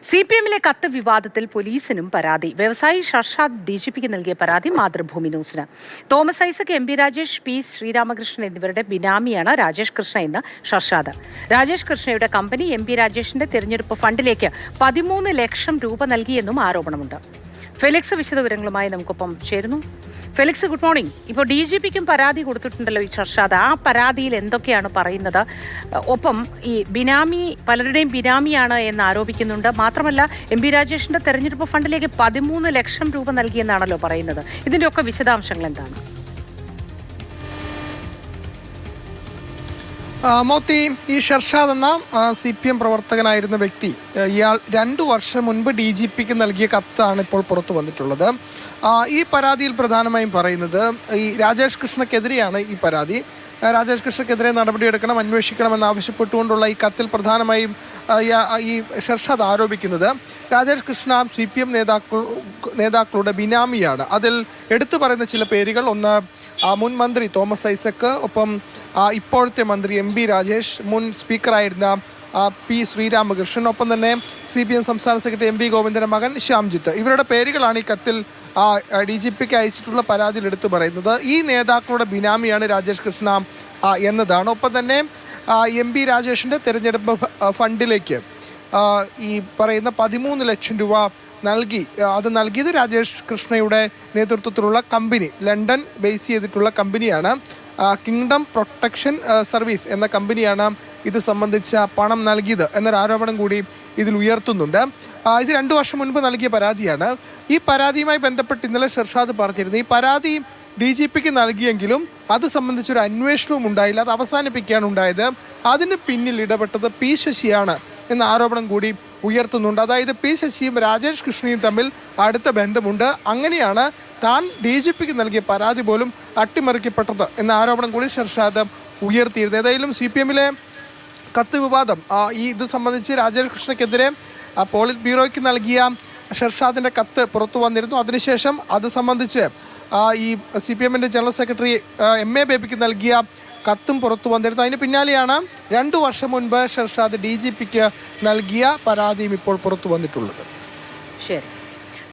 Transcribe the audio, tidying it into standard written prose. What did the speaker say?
CPM-ലെ കത്ത് വിവാദത്തിൽ പോലീസിനും പരാതി. വ്യവസായി ഷർഷാദ് DGPക്ക് നൽകിയ പരാതി മാതൃഭൂമി ന്യൂസിന്. തോമസ് ഐസക്, MP രാജേഷ്, P ശ്രീരാമകൃഷ്ണൻ എന്നിവരുടെ ബിനാമിയാണ് രാജേഷ് കൃഷ്ണ എന്ന ഷർഷാദ്. രാജേഷ് കൃഷ്ണയുടെ കമ്പനി MP രാജേഷിന്റെ തിരഞ്ഞെടുപ്പ് ഫണ്ടിലേക്ക് 13 ലക്ഷം രൂപ നൽകിയെന്നും ആരോപണമുണ്ട്. ഫെലിക്സ് വിശദവിവരങ്ങളുമായി നമുക്കൊപ്പം ചേരുന്നു. Felix, good morning. ഇപ്പോൾ DGPക്കും പരാതി കൊടുത്തിട്ടുണ്ടല്ലോ ഈ ഷർഷാദ്. ആ പരാതിയിൽ എന്തൊക്കെയാണ് പറയുന്നത്? ഒപ്പം ഈ ബിനാമി പലരുടെയും ബിനാമിയാണ് എന്ന് ആരോപിക്കുന്നുണ്ട്. മാത്രമല്ല MP രാജേഷിന്റെ തെരഞ്ഞെടുപ്പ് ഫണ്ടിലേക്ക് 13 ലക്ഷം രൂപ നൽകിയെന്നാണല്ലോ പറയുന്നത്. ഇതിന്റെയൊക്കെ വിശദാംശങ്ങൾ എന്താണ്? മോത്തി, ഈ ഷർഷാദ് എന്ന CPM പ്രവർത്തകനായിരുന്ന വ്യക്തി, ഇയാൾ 2 വർഷം മുൻപ് DGPക്ക് നൽകിയ കത്താണ് ഇപ്പോൾ പുറത്തു വന്നിട്ടുള്ളത്. ഈ പരാതിയിൽ പ്രധാനമായും പറയുന്നത് ഈ രാജേഷ് കൃഷ്ണക്കെതിരെയാണ് ഈ പരാതി. രാജേഷ് കൃഷ്ണക്കെതിരെ നടപടിയെടുക്കണം, അന്വേഷിക്കണമെന്ന് ആവശ്യപ്പെട്ടുകൊണ്ടുള്ള ഈ കത്തിൽ പ്രധാനമായും ഈ ഷർഷാദ് ആരോപിക്കുന്നത് രാജേഷ് കൃഷ്ണ CPM നേതാക്കളുടെ ബിനാമിയാണ്. അതിൽ എടുത്തു പറയുന്ന ചില പേരുകൾ: ഒന്ന്, മുൻ മന്ത്രി തോമസ് ഐസക്, ഒപ്പം ഇപ്പോഴത്തെ മന്ത്രി MP രാജേഷ്, മുൻ സ്പീക്കറായിരുന്ന P ശ്രീരാമകൃഷ്ണൻ, ഒപ്പം തന്നെ CPM സംസ്ഥാന സെക്രട്ടറി MP ഗോവിന്ദന്റെ മകൻ ശ്യാംജിത്ത്. ഇവരുടെ പേരുകളാണ് ഈ കത്തിൽ DGPക്ക് അയച്ചിട്ടുള്ള പരാതിയിൽ എടുത്തു പറയുന്നത്. ഈ നേതാക്കളുടെ ബിനാമിയാണ് രാജേഷ് കൃഷ്ണ എന്നതാണ്. ഒപ്പം തന്നെ MP രാജേഷിൻ്റെ തിരഞ്ഞെടുപ്പ് ഫണ്ടിലേക്ക് ഈ പറയുന്ന 13 ലക്ഷം രൂപ അത് നൽകിയത് രാജേഷ് കൃഷ്ണയുടെ നേതൃത്വത്തിലുള്ള കമ്പനി, ലണ്ടൻ ബേസ് ചെയ്തിട്ടുള്ള കമ്പനിയാണ്. കിങ്ഡം പ്രൊട്ടക്ഷൻ സർവീസ് എന്ന കമ്പനിയാണ് ഇത് സംബന്ധിച്ച പണം നൽകിയത് എന്നൊരു ആരോപണം കൂടി ഇതിൽ ഉയർത്തുന്നുണ്ട്. ഇത് 2 വർഷം മുൻപ് നൽകിയ പരാതിയാണ്. ഈ പരാതിയുമായി ബന്ധപ്പെട്ട് ഇന്നലെ ഷർഷാദ് പറഞ്ഞിരുന്നു, ഈ പരാതി DGPക്ക് നൽകിയെങ്കിലും അത് സംബന്ധിച്ചൊരു അന്വേഷണവും ഉണ്ടായില്ല, അത് അവസാനിപ്പിക്കുകയാണ് ഉണ്ടായത്. അതിന് പിന്നിൽ ഇടപെട്ടത് P ശശിയാണ് എന്ന ആരോപണം കൂടി ഉയർത്തുന്നുണ്ട്. അതായത് P ശശിയും രാജേഷ് കൃഷ്ണയും തമ്മിൽ അടുത്ത ബന്ധമുണ്ട്. അങ്ങനെയാണ് താൻ DGPക്ക് നൽകിയ പരാതി പോലും അട്ടിമറിക്കപ്പെട്ടത് എന്ന ആരോപണം കൂടി ഷർഷാദ് ഉയർത്തിയിരുന്നു. ഏതായാലും CPM-ലെ കത്ത് വിവാദം, ഇത് സംബന്ധിച്ച് രാജേഷ് കൃഷ്ണക്കെതിരെ പോളിറ്റ് ബ്യൂറോയ്ക്ക് നൽകിയ ഷർഷാദിൻ്റെ കത്ത് പുറത്തു വന്നിരുന്നു. അതിനുശേഷം അത് സംബന്ധിച്ച് ഈ CPM-ൻ്റെ ജനറൽ സെക്രട്ടറി MA ബേബിക്ക് നൽകിയ കത്തും പുറത്തു വന്നിരുന്നു. അതിന് പിന്നാലെയാണ് 2 വർഷം മുൻപ് ഷർഷാദ് DGPക്ക് നൽകിയ പരാതിയും ഇപ്പോൾ പുറത്തു വന്നിട്ടുള്ളത്. ശരി.